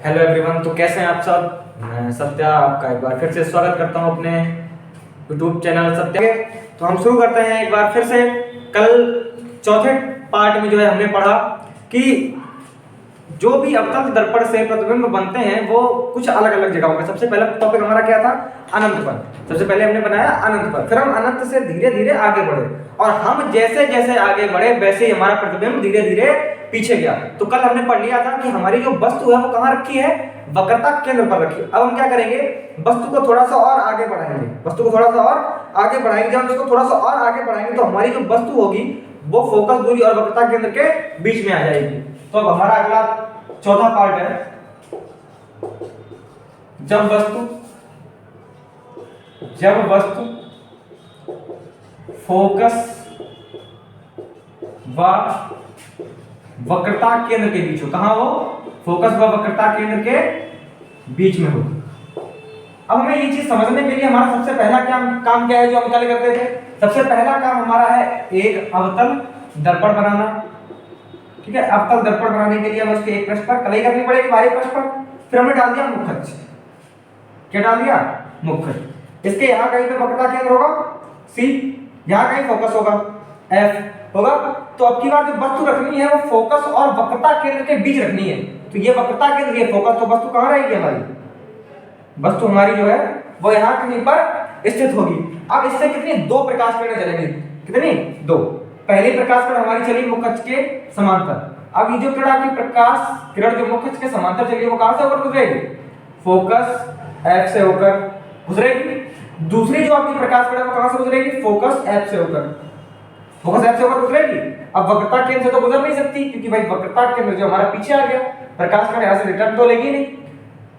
Hello everyone. तो कैसे हैं आप सब। मैं सत्या आपका एक बार फिर से स्वागत करता हूं अपने यूट्यूब चैनल सत्या के। तो हम शुरू करते हैं एक बार फिर से। कल चौथे पार्ट में जो है हमने पढ़ा कि जो भी अवतल दर्पण से प्रतिबिंब बनते हैं वो कुछ अलग अलग जगहों पे। सबसे पहला टॉपिक हमारा क्या था? अनंत पर। सबसे पहले हमने बनाया अनंत पर, फिर हम अनंत से धीरे धीरे आगे बढ़े और हम जैसे जैसे आगे बढ़े वैसे ही हमारा प्रतिबिंब धीरे धीरे पीछे गया। तो कल हमने पढ़ लिया था कि हमारी जो वस्तु है वो कहाँ रखी है? वक्रता केंद्र पर रखी है। अब हम क्या करेंगे? वस्तु को थोड़ा सा और आगे बढ़ाएंगे। वस्तु को थोड़ा सा और आगे बढ़ाएंगे। जब हम इसको थोड़ा सा और आगे बढ़ाएंगे तो हमारी जो वस्तु होगी वो फोकस दूरी और वक्रता केंद्र के बीच में आ जाएगी। तो अब हमारा अगला चौथा पार्ट है, जब वस्तु फोकस व वक्रता केंद्र के बीच हो। कहां हो? फोकस व वक्रता केंद्र के बीच में हो। अब हमें ये चीज समझने के लिए हमारा सबसे पहला काम क्या है जो हम कल करते थे? सबसे पहला काम हमारा है एक अवतल दर्पण बनाना। ठीक है, अवतल दर्पण बनाने के लिए हमें उसके एक पृष्ठ पर कलाई करनी पड़ेगी, बाहरी पृष्ठ पर। फिर हमने डाल दिया मुखच। क्या डाल दिया? मुखच। इसके यहां कहीं पे वक्रता केंद्र होगा सी, यहां कहीं फोकस होगा एफ होगा। तो अब की बार जो वस्तु रखनी है वो फोकस और वक्रता केंद्र के बीच रखनी है। तो ये वक्रता केंद्र, ये फोकस, तो वस्तु कहां रहेगी हमारी? वस्तु हमारी जो है वो यहां कहीं पर स्थित होगी। अब इससे कितनी? दो प्रकाश किरणें चलेंगी। कितनी? दो। पहली प्रकाश किरण हमारी चली मुखच के समांतर। अब ये जो किरण आपकी प्रकाश किरण जो मुखच के समांतर चली वो कहां से होकर गुजरेगी? फोकस एफ से होकर गुजरेगी। दूसरी जो आपकी प्रकाश किरण वो कहां से गुजरेगी? फोकस एफ से होकर। फोकस एफ से होकर गुजरेगी। अब वक्रता केंद्र से तो गुजर नहीं सकती क्योंकि भाई वक्रता केंद्र जो हमारा पीछे आ गया, प्रकाश किरण यहां से रिटर्न तो लेगी नहीं।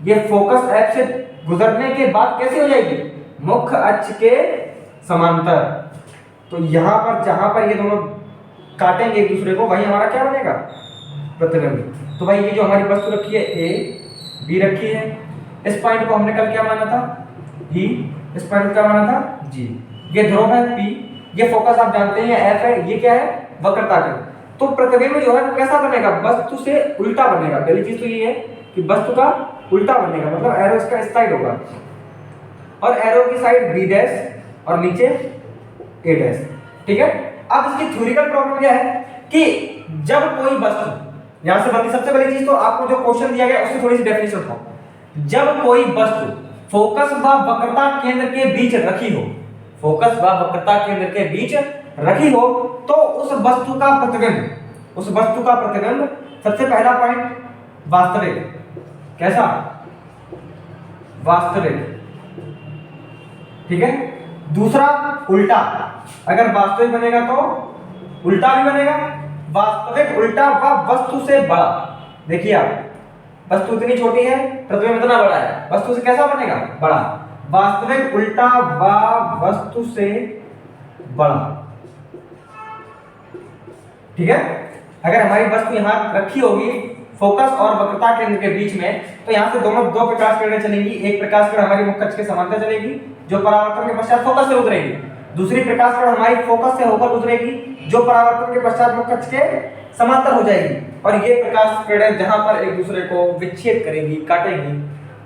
ये फोकस एफ से गुजरने के बाद कैसे हो जाएगी? मुख्य अक्ष के समांतर। तो यहां पर जहां पर ये दोनों काटेंगे एक दूसरे को वहीं हमारा क्या बनेगा? प्रतिबिंब। तो भाई ये जो हमारी वस्तु रखी है ए बी रखी है, इस पॉइंट को हमने कल क्या माना था? ई। इस पॉइंट को क्या माना था? जी। ये ध्रुव है पी, ये फोकस आप जानते हैं एफ है, ये क्या है? वक्रता केंद्र। तो प्रतिबिंब जो है वो कैसा बनेगा? वस्तु से उल्टा बनेगा। पहली चीज तो ये है कि वस्तु का उल्टा बनेगा, मतलब एरो इसका इस साइड होगा और एरो की साइड बी डैश और नीचे ए डैश। ठीक है। अब इसकी थ्योरिटिकल प्रॉब्लम क्या है कि जब कोई वस्तु यहां से बनती, सबसे पहली चीज तो आपको जो क्वेश्चन दिया गया उसकी थोड़ी सी डेफिनेशन उठाओ। जब कोई वस्तु फोकस व वक्रता केंद्र के बीच रखी हो, फोकस व वक्रता केंद्र के बीच रखी हो तो उस वस्तु का प्रतिबिंब, सबसे पहला पॉइंट वास्तविक। कैसा? वास्तविक। ठीक है। दूसरा उल्टा, अगर वास्तविक बनेगा तो उल्टा भी बनेगा। वास्तविक उल्टा व वस्तु से बड़ा। देखिए आप, वस्तु इतनी छोटी है, प्रतिबिंब इतना बड़ा है, वस्तु से कैसा बनेगा? बड़ा। वास्तविक उल्टा व वस्तु से बड़ा। ठीक है। अगर हमारी वस्तु यहां रखी होगी फोकस और वक्रता केंद्र के बीच में, तो यहां से दो प्रकाश किरणें चलेंगी। एक प्रकाश किरण हमारी मुख्य अक्ष के समांतर चलेगी जो परावर्तन के पश्चात फोकस से गुजरेगी। दूसरी प्रकाश किरण हमारी फोकस से होकर गुजरेगी जो परावर्तन के पश्चात मुख्य अक्ष के समांतर हो जाएगी। और ये प्रकाश किरणें जहां पर एक दूसरे को विच्छेद करेंगी, काटेंगी,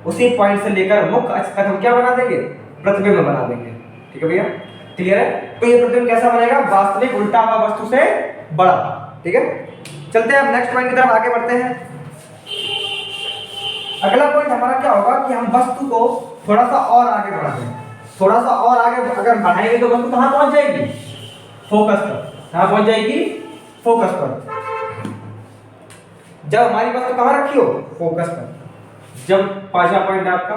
उसी पॉइंट से लेकर मुख्य अक्ष तक हम क्या बना देंगे? प्रतिबिंब बना देंगे। ठीक है भैया, क्लियर है? तो ये प्रतिबिंब कैसा बनेगा? वास्तविक उल्टा व वस्तु से बड़ा। ठीक है, चलते हैं अब नेक्स्ट पॉइंट की तरफ आगे बढ़ते हैं। अगला पॉइंट हमारा क्या होगा कि हम वस्तु को थोड़ा सा और आगे बढ़ाएंगे। थोड़ा सा और आगे अगर बढ़ाएंगे तो वस्तु कहां पहुंच जाएगी? फोकस पर। कहां पहुंच जाएगी? फोकस पर। जब हमारी वस्तु कहां रखी हो? फोकस पर। जब पांचवा पॉइंट है आपका,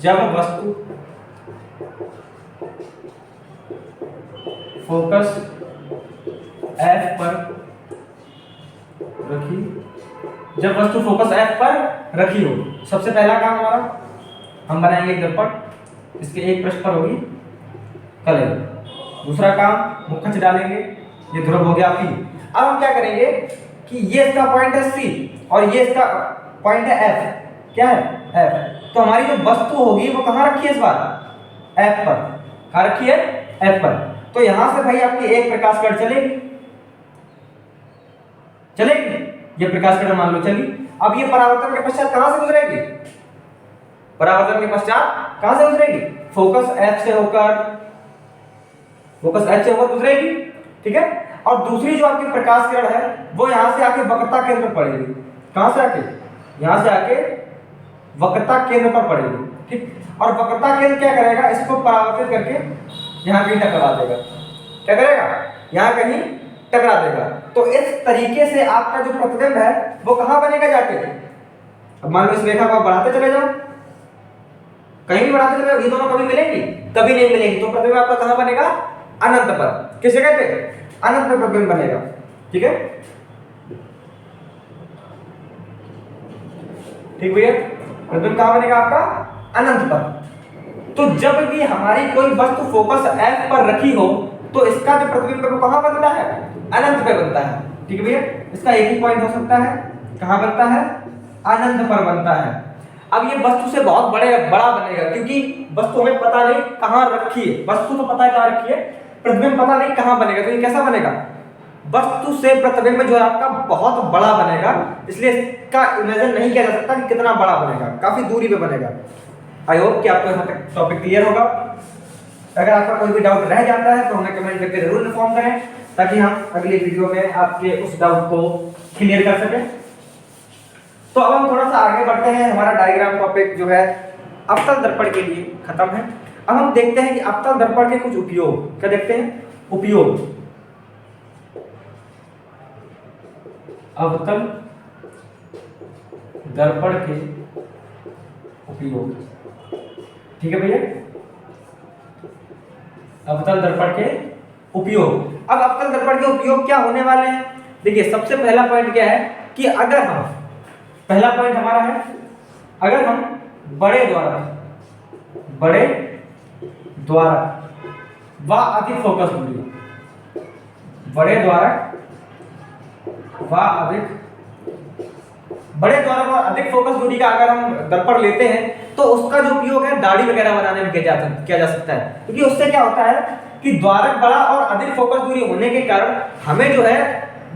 जब वस्तु फोकस एफ पर रखी, जब वस्तु फोकस एफ पर रखी हो, सबसे पहला काम हमारा, हम बनाएंगे एक दर्पण, इसके एक पृष्ठ पर होगी कलाई। दूसरा काम मुखच डालेंगे, ये ध्रुव हो गया पी। अब हम क्या करेंगे कि ये इसका पॉइंट है सी और ये इसका पॉइंट है एफ। क्या है? एफ। तो हमारी जो वस्तु होगी वो कहां रखी है इस बार? एफ पर। कहां रखी है? एफ पर। तो यहां से भाई आपकी एक प्रकाश किरण चलेगी, ये प्रकाश किरण मान लो चली। अब ये परावर्तन के पश्चात कहां से गुजरेगी? परावर्तन के पश्चात कहां से गुजरेगी? फोकस F से होकर गुजरेगी, ठीक है। और दूसरी जो आपकी प्रकाश किरण है वो यहां से आके वक्रता केंद्र पर पड़ेगी। कहां से आके? यहां से आके वक्रता केंद्र पर पड़ेगी, ठीक। और वक्रता केंद्र क्या करेगा? इसको परावर्तित करके यहां कहीं टकरा देगा। क्या करेगा? यहां कहीं टकरा देगा। तो इस तरीके से आपका जो प्रतिबिंब है वो कहां बनेगा जाके? अब मान लो इस रेखा को आप बढ़ाते चले जाओ, कहीं भी बढ़ाते चले जाओ, ये दोनों कभी मिलेंगी? कभी नहीं मिलेंगी। तो प्रतिबिंब आपका कहां बनेगा? अनंत पर। किस जगह पे? अनंत पर प्रतिबिंब बनेगा, ठीक है। ठीक भैया, प्रतिबिंब कहां बनेगा आपका? अनंत पर। तो जब भी हमारी कोई वस्तु फोकस F पर रखी हो तो इसका जो प्रतिबिंब है वो कहां बनता है? अनंत पे बनता है, ठीक है भैया। इसका एक ही पॉइंट हो सकता है, कहां बनता है? अनंत पर बनता है। अब ये वस्तु से बहुत बड़ा बनेगा, क्योंकि वस्तु हमें पता नहीं कहां रखी है। वस्तु तो पता है कहां रखी है, प्रतिबिंब पता नहीं कहां बनेगा। तो ये कैसा बनेगा? वस्तु से प्रतिबिंब जो है आपका बहुत बड़ा बनेगा, इसलिए इसका इमेजिन नहीं किया जा सकता कि कितना बड़ा बनेगा, काफी दूरी पे बनेगा। आई होप कि आपको यहाँ तक टॉपिक क्लियर होगा। अगर आपका कोई भी डाउट रह जाता है तो हमें कमेंट करके जरूर इन्फॉर्म करें, ताकि हम अगली वीडियो में आपके उस डाउट को क्लियर कर सकें। तो अब हम थोड़ा सा आगे बढ़ते हैं। हमारा डायग्राम टॉपिक जो है अवतल दर्पण के लिए खत्म है। अब हम देखते हैं कि अवतल दर्पण के कुछ उपयोग। क्या देखते हैं? उपयोग। अवतल दर्पण के उपयोग, ठीक है भैया। अवतल दर्पण के उपयोग। अब अवतल दर्पण के उपयोग क्या होने वाले हैं? देखिए, सबसे पहला पॉइंट क्या है कि अगर हम, पहला पॉइंट हमारा है, अगर हम बड़े द्वारक व अधिक फोकस दूरी, बड़े द्वारक व अधिक फोकस दूरी का अगर हम दर्पण लेते हैं तो उसका जो उपयोग है दाढ़ी वगैरह बनाने में किया जा सकता है। क्योंकि उससे क्या होता है कि द्वारक बड़ा और अधिक फोकस दूरी होने के कारण हमें जो है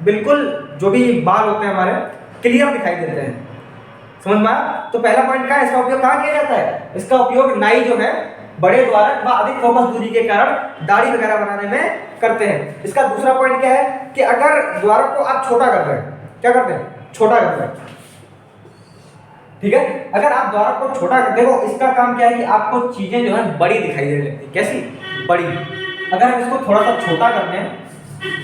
बिल्कुल जो भी बाल होते हैं हमारे क्लियर दिखाई देते हैं। समझ में आया? तो पहला पॉइंट क्या है? इसका उपयोग कहाँ किया जाता है? इसका उपयोग नाई जो है बड़े द्वारक व अधिक फोकस दूरी के कारण दाढ़ी वगैरह बनाने में करते हैं। इसका दूसरा पॉइंट क्या है कि अगर द्वारक को आप छोटा कर रहे हैं, क्या करते हैं? छोटा कर रहे हैं, ठीक है। अगर आप द्वारक को छोटा कर, देखो इसका काम क्या है कि आपको चीजें जो है बड़ी दिखाई देने लगती है। कैसी? बड़ी। अगर हम इसको थोड़ा सा छोटा कर दें,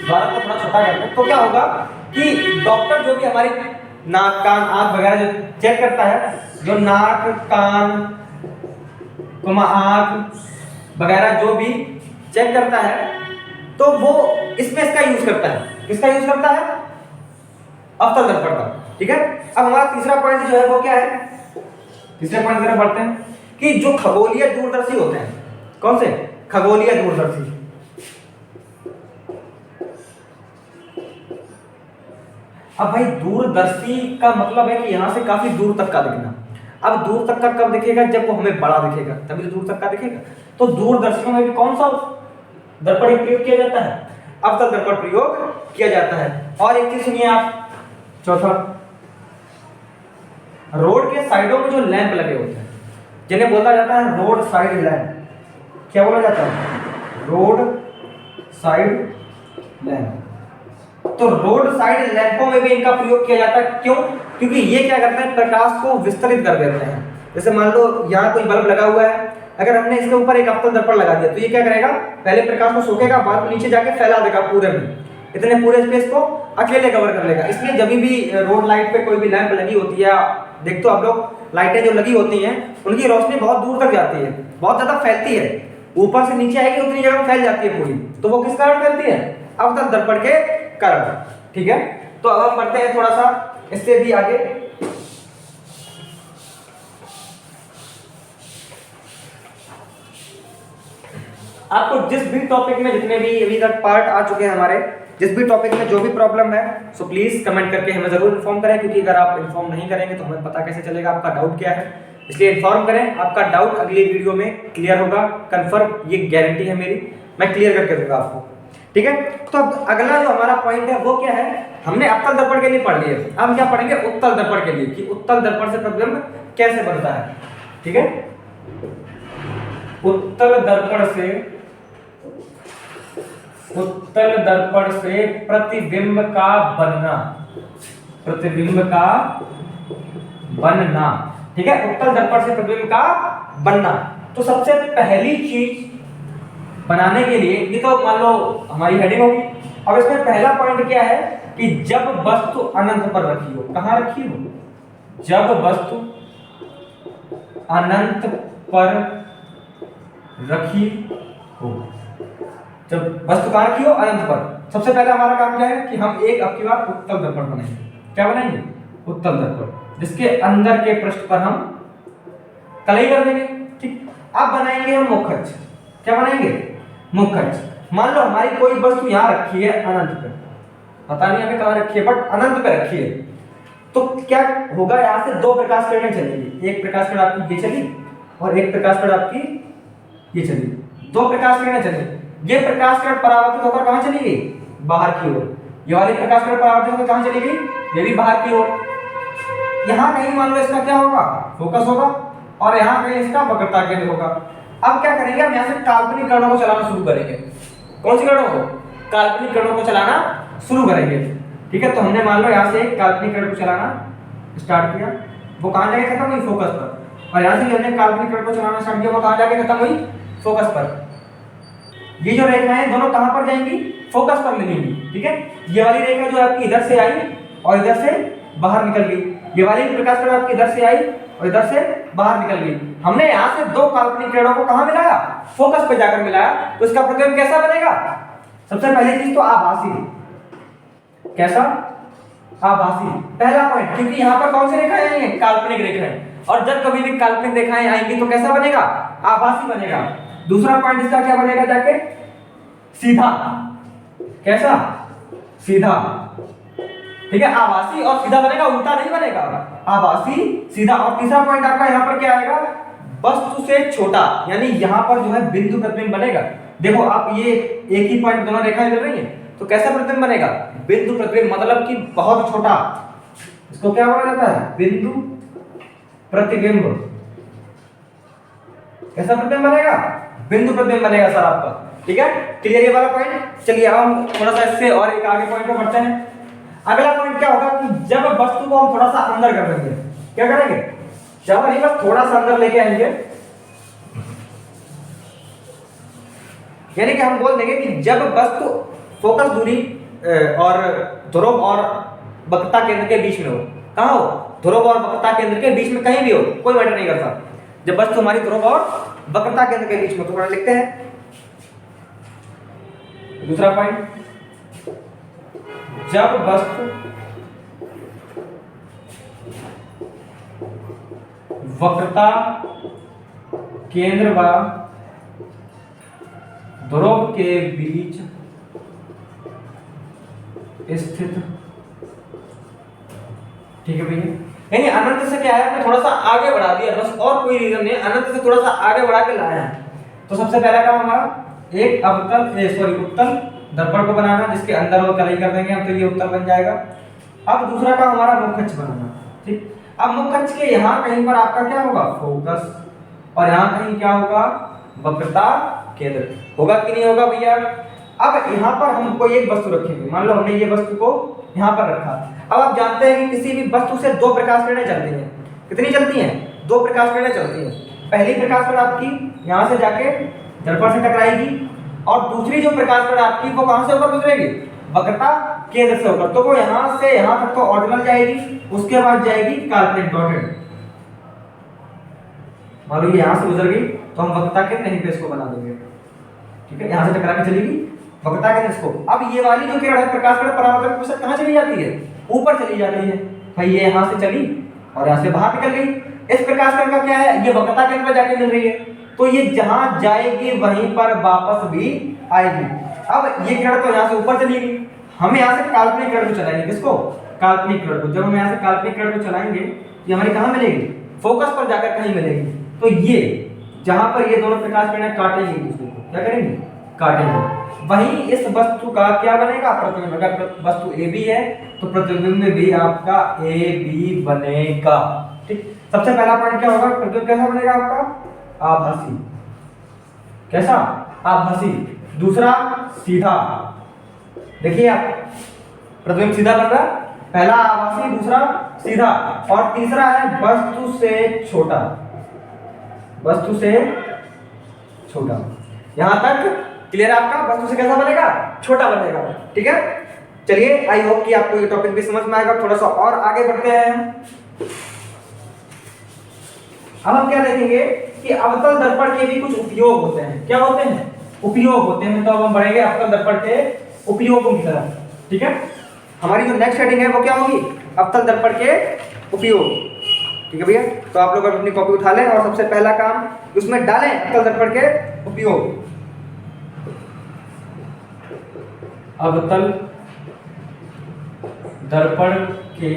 द्वारक को थोड़ा छोटा कर दें, तो क्या होगा कि डॉक्टर जो भी हमारी नाक कान आंख वगैरह जो चेक करता है, जो नाक कान आंख वगैरह जो भी चेक करता है, तो वो इसमें इसका यूज करता है। किसका यूज करता है? अवतल दर्पण का, ठीक है। अब हमारा तीसरा पॉइंट जो है वो क्या है? तीसरे पॉइंट की तरफ बढ़ते हैं कि जो खगोलीय दूरदर्शी होते हैं, कौन से? खगोलीय दूरदर्शी। अब भाई दूरदर्शी का मतलब है कि यहां से काफी दूर तक का दिखना। अब दूर तक का कब दिखेगा? जब वो हमें बड़ा दिखेगा, तभी तो दूर तक का दिखेगा। तो दूरदर्शियों में भी कौन सा दर्पण प्रयोग किया जाता है? अवतल दर्पण प्रयोग किया जाता है। और एक चीज सुनिए आप, चौथा, रोड के साइडों में जो लैंप लगे होते हैं, जिन्हें बोला जाता है रोड साइड लैंप। क्या बोला जाता है? Road side lamp. तो रोड साइड लैंपों में भी इनका प्रयोग किया जाता है। क्यों? क्योंकि ये क्या करते हैं? प्रकाश को विस्तृत कर देते हैं। जैसे मान लो यहाँ कोई बल्ब लगा हुआ है, अगर हमने इसके ऊपर एक अवतल दर्पण लगा दिया तो ये क्या करेगा? पहले प्रकाश को सोखेगा, बाद में नीचे जाके फैला देगा पूरे में, इतने पूरे स्पेस को अकेले कवर कर लेगा। इसलिए जब भी रोड लाइट पे कोई भी लैंप लगी होती है, देख तो आप लोग लाइटें जो लगी होती हैं उनकी रोशनी बहुत दूर तक जाती है, बहुत ज्यादा फैलती है, ऊपर से नीचे आएगी उतनी जगह फैल जाती है पूरी। तो वो किस कारण फैलती है? अवतल दर्पण के कारण, ठीक है। तो अब हम बढ़ते हैं थोड़ा सा इससे भी आगे। आपको जिस भी टॉपिक में, जितने भी अभी तक पार्ट आ चुके हैं हमारे, जिस भी टॉपिक में जो भी प्रॉब्लम है, सो प्लीज कमेंट करके हमें जरूर इन्फॉर्म करें। क्योंकि अगर आप इन्फॉर्म नहीं करेंगे तो हमें पता कैसे चलेगा आपका डाउट क्या है। इसलिए इन्फॉर्म करें, आपका डाउट अगली वीडियो में क्लियर होगा, कंफर्म, ये गारंटी है मेरी, मैं क्लियर करके दूंगा आपको। ठीक है। तो अब अगला जो हमारा पॉइंट है वो क्या है, हमने अवतल दर्पण के लिए पढ़ लिया, अब क्या पढ़ेंगे उत्तल दर्पण के लिए कि उत्तल दर्पण से प्रतिबिंब कैसे बनता है। ठीक है, उत्तल दर्पण से प्रतिबिंब का बनना, प्रतिबिंब का बनना। ठीक है, उत्तल दर्पण से प्रतिबिंब का बनना। तो सबसे पहली चीज बनाने के लिए, ये तो मान लो हमारी हेडिंग होगी। अब इसमें पहला पॉइंट क्या है कि जब वस्तु अनंत पर रखी हो, कहां रखी हो, जब वस्तु अनंत पर रखी हो, जब वस्तु कहां रखी हो, अनंत पर। सबसे पहले हमारा काम क्या है कि हम एक अब की बार उत्तल दर्पण बनाएंगे। क्या बनाएंगे, उत्तल दर्पण, जिसके अंदर के पृष्ठ पर हम कलई कर देंगे। ठीक, अब बनाएंगे हम मुखच्छ। क्या बनाएंगे, मुखच्छ। मान लो हमारी कोई वस्तु यहां रखी है अनंत पे, पता नहीं हमें कहां रखी है बट अनंत पे रखी है, तो क्या होगा, यहां से दो प्रकाश किरणें चलेंगी। एक प्रकाश किरण आपकी ये चली और एक प्रकाश किरण आपकी ये चली, दो प्रकाश किरणें चली। ये प्रकाश किरण परावर्तित होकर कहां चली गई, बाहर की ओर। ये वाली प्रकाश किरण परावर्तित होकर कहां चली गई, ये भी बाहर की ओर। यहां कहीं मान लो इसका क्या होगा, फोकस होगा, और यहां कहीं इसका वक्रता केंद्र होगा। अब क्या करेंगे, हम यहां से काल्पनिक किरणों को चलाना शुरू करेंगे। कौन सी किरणों को, काल्पनिक किरणों को चलाना शुरू करेंगे। ठीक है, तो हमने मान लो यहां से एक काल्पनिक किरण को चलाना स्टार्ट किया, वो कहां जाके खत्म हुई, फोकस पर। और यहां से हमने काल्पनिक किरण को चलाना स्टार्ट किया, वो कहां जाके खत्म हुई, फोकस पर। ये जो रेखाएं दोनों कहां पर जाएंगी, फोकस पर मिलेंगी। ठीक है, ये वाली रेखा जो आपकी इधर से आई और इधर से बाहर निकल गई, ये वाली प्रकाश किरण आपकी इधर से आई और इधर से बाहर निकल गई। हमने यहां से दो काल्पनिक किरणों को कहां मिलाया, फोकस पे जाकर मिलाया, तो इसका प्रतिबिंब कैसा बनेगा। सबसे पहली चीज तो आभासी। कैसा, आभासी, पहला पॉइंट, क्योंकि यहां पर कौन सी रेखाएं आई हैं, काल्पनिक रेखाएं, और जब कभी भी काल्पनिक रेखाएं आएंगी तो कैसा बनेगा, आभासी बनेगा। दूसरा पॉइंट इसका क्या बनेगा, जाके सीधा। कैसा, सीधा। ठीक है, आभासी और सीधा बनेगा, उल्टा नहीं बनेगा, आभासी सीधा। और तीसरा पॉइंट आपका यहाँ पर क्या आएगा, वस्तु से छोटा, यानी यहाँ पर जो है बिंदु प्रतिबिंब बनेगा। देखो आप ये एक ही पॉइंट दोनों रेखाएं मिल रही हैं, तो कैसा प्रतिबिंब बनेगा, बिंदु प्रतिबिंब, मतलब कि बहुत छोटा। इसको क्या बोला जाता है, बिंदु प्रतिबिंब। कैसा प्रतिबिंब बनेगा, बिंदु प्रतिबिंब बनेगा सर आपका। ठीक है, क्लियर ये वाला पॉइंट। चलिए अब हम थोड़ा सा इससे और एक आगे पॉइंट पर बढ़ते हैं। अगला पॉइंट क्या होगा कि जब वस्तु को हम थोड़ा सा अंदर कर देंगे, क्या करेंगे, ज्यादा नहीं, बस थोड़ा सा अंदर लेके आएंगे, यानी कि हम बोल देंगे कि जब वस्तु फोकस दूरी और ध्रुव और वक्रता केंद्र के बीच में हो, कहां हो, ध्रुव और वक्रता केंद्र के बीच में, कहीं भी हो, कोई मैटर नहीं करता। जब वस्तु हमारी ध्रुव और वक्रता केंद्र के बीच में, तो लिखते हैं दूसरा पॉइंट, जब वस्तु वक्रता केंद्र व ध्रुव के बीच स्थित। ठीक है भैया, यानी अनंत से क्या है, हमने थोड़ा सा आगे बढ़ा दिया, बस और कोई रीजन नहीं, अनंत से थोड़ा सा आगे बढ़ा के लाया है। तो सबसे पहला काम हमारा एक उत्तल दर्पण को बनाना, जिसके अंदर वो कलई कर देंगे हम, तो ये उत्तल बन जाएगा। अब दूसरा काम हमारा मुखच्छ बनाना। ठीक, अब मुखच्छ के यहाँ कहीं पर आपका क्या होगा, फोकस, और यहाँ कहीं क्या होगा, वक्रता केंद्र। होगा कि नहीं होगा भैया। अब यहाँ पर हम कोई एक वस्तु रखेंगे, मान लो हमने ये वस्तु को यहाँ पर रखा। अब आप जानते हैं कि किसी भी वस्तु से दो प्रकाश किरणें चलती हैं, कितनी चलती हैं, दो प्रकाश किरणें चलती हैं। पहली प्रकाश किरण आपकी यहाँ से जाके दर्पण से टकराएगी, और दूसरी जो प्रकाश किरण आपकी वो कहां से होकर गुजरेगी, वक्रता केंद्र से होकर। तो वो यहां से यहां तक तो ऑर्डिनल जाएगी, उसके बाद जाएगी काल्पनिक डॉटेड। मान लो यहां से गुजर गई तो हम वक्रता केंद्र नहीं पे इसको बना देंगे। ठीक है, यहां से टकरा के चलेगी वक्रता केंद्र इसको। अब ये वाली जो किरण है, प्रकाश किरण परावर्तक के साथ कहां चली जाती है, ऊपर चली जाती है भाई। ये यहां से चली और यहां से बाहर निकल गई। इस प्रकाश किरण का क्या है, ये वक्रता केंद्र पर जाके मिल रही है, तो ये जहां जाएगी वहीं पर वापस भी आएगी। अब ये किरण तो यहां से ऊपर चली गई, हम यहां से काल्पनिक किरण को चलाएंगे। किसको, काल्पनिक किरण को। जब हम यहां से काल्पनिक किरण को चलाएंगे, ये हमारी कहां मिलेगी, फोकस पर जाकर कहीं मिलेगी। तो ये जहां पर ये दोनों प्रकाश किरणें काटेंगी एक दूसरे को, क्या करेंगे, काटेंगे। वहीं इस वस्तु का क्या बनेगा, प्रतिबिंब। अगर वस्तु ए बी है तो प्रतिबिंब भी आपका ए बी बनेगा। ठीक, सबसे पहला पॉइंट क्या होगा, प्रतिबिंब कैसा बनेगा आपका, आभासी। कैसा, आभासी। दूसरा सीधा, देखिए आप प्रतिबिंब सीधा बन रहा है, पहला आभासी, दूसरा सीधा, और तीसरा है वस्तु से छोटा। वस्तु से छोटा, यहां तक क्लियर है आपका। वस्तु से कैसा बनेगा, छोटा बनेगा। ठीक है, चलिए आई होप कि आपको ये टॉपिक भी समझ में आएगा। थोड़ा सा और आगे बढ़ते हैं। अब हम क्या देखेंगे कि अवतल दर्पण के भी कुछ उपयोग होते हैं। क्या होते हैं, उपयोग होते हैं। तो अब हम बढ़ेंगे अवतल दर्पण के उपयोगों की तरफ। ठीक है, हमारी जो नेक्स्ट हेडिंग है वो क्या होगी, अवतल दर्पण के उपयोग। ठीक है भैया, तो आप लोग अपनी कॉपी उठा लें और सबसे पहला काम उसमें डालें अवतल दर्पण के उपयोग। अवतल दर्पण के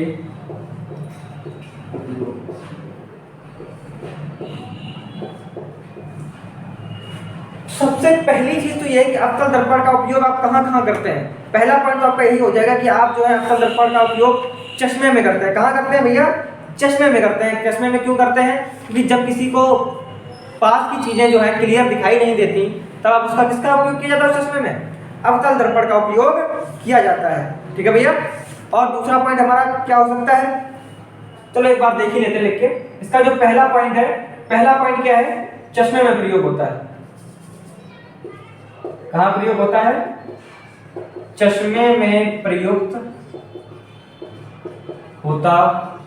सबसे पहली चीज तो यह है कि अवतल दर्पण का उपयोग आप कहां-कहां करते हैं। पहला पॉइंट तो आपका यही हो जाएगा कि आप जो है अवतल दर्पण का उपयोग चश्मे में करते हैं। कहां करते हैं भैया, चश्मे में करते हैं। चश्मे में क्यों करते हैं, क्योंकि जब किसी को पास की चीजें जो है क्लियर दिखाई नहीं देती, तब आप उसका किसका उपयोग किया जाता है, चश्मे में अवतल दर्पण का उपयोग किया जाता है। ठीक है भैया, और दूसरा पॉइंट हमारा क्या हो सकता है, चलो एक बार देख ही लेते लिख के। इसका जो पहला पॉइंट है, पहला पॉइंट क्या है, चश्मे में प्रयोग होता है। कहां प्रयोग होता है, चश्मे में प्रयुक्त होता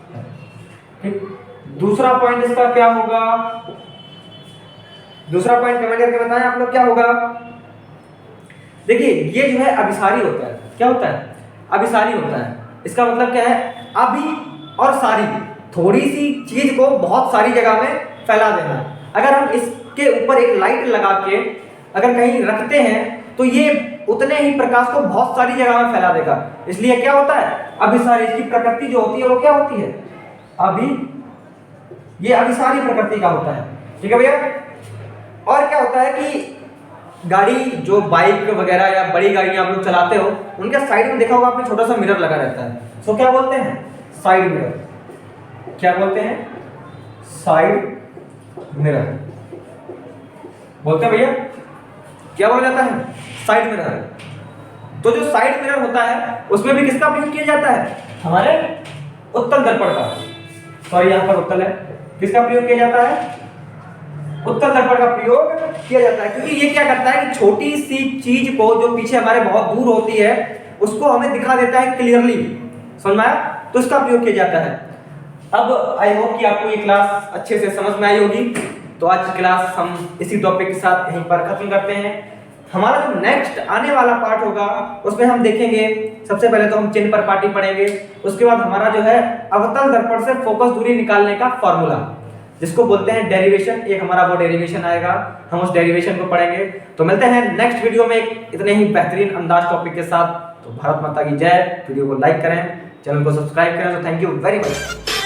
है। ठीक, दूसरा पॉइंट इसका क्या होगा, दूसरा पॉइंट कमेंट करके बताएं आप लोग क्या होगा। देखिए ये जो है अभिसारी होता है। क्या होता है, अभिसारी होता है। इसका मतलब क्या है, अभी और सारी, थोड़ी सी चीज को बहुत सारी जगह में फैला देना। अगर हम इसके ऊपर एक लाइट लगा के अगर कहीं रखते हैं तो ये उतने ही प्रकाश को बहुत सारी जगह में फैला देगा। इसलिए क्या होता है, अभिसारी। इसकी प्रकृति जो होती है वो क्या होती है, ये अभिसारी प्रकृति का होता है। ठीक है भैया, और क्या होता है कि गाड़ी जो बाइक वगैरह या बड़ी गाड़ियां आप लोग चलाते हो, उनके साइड में देखा होगा आपने छोटा सा मिरर लगा रहता है। सो क्या बोलते हैं, साइड मिरर। क्या बोलते हैं, साइड मिरर बोलते हैं भैया। क्या बोला जाता है, साइड मिरर। तो जो साइड मिरर होता है उसमें भी किसका प्रयोग किया जाता है, हमारे उत्तल दर्पण का। सॉरी यहां पर उत्तल है, किसका प्रयोग किया जाता है, उत्तल दर्पण का प्रयोग किया जाता है। क्योंकि ये क्या करता है कि छोटी सी चीज को जो पीछे हमारे बहुत दूर होती है उसको हमें दिखा देता है क्लियरली। समझ में आया, तो इसका प्रयोग किया जाता है। अब आई होप कि आपको ये क्लास अच्छे से समझ में आई होगी। तो आज की क्लास हम इसी टॉपिक के साथ यहीं पर खत्म करते हैं। हमारा जो नेक्स्ट आने वाला पार्ट होगा उसमें हम देखेंगे, सबसे पहले तो हम चिन्ह पर पाटी पढ़ेंगे। उसके बाद हमारा जो है अवतल दर्पण से फोकस दूरी निकालने का फॉर्मूला, जिसको बोलते हैं डेरिवेशन, एक हमारा वो डेरिवेशन आएगा, हम उस डेरिवेशन को पढ़ेंगे। तो मिलते हैं नेक्स्ट वीडियो में इतने ही बेहतरीन अंदाज टॉपिक के साथ। तो भारत माता की जय। वीडियो को लाइक करें, चैनल को सब्सक्राइब करें। तो थैंक यू वेरी मच।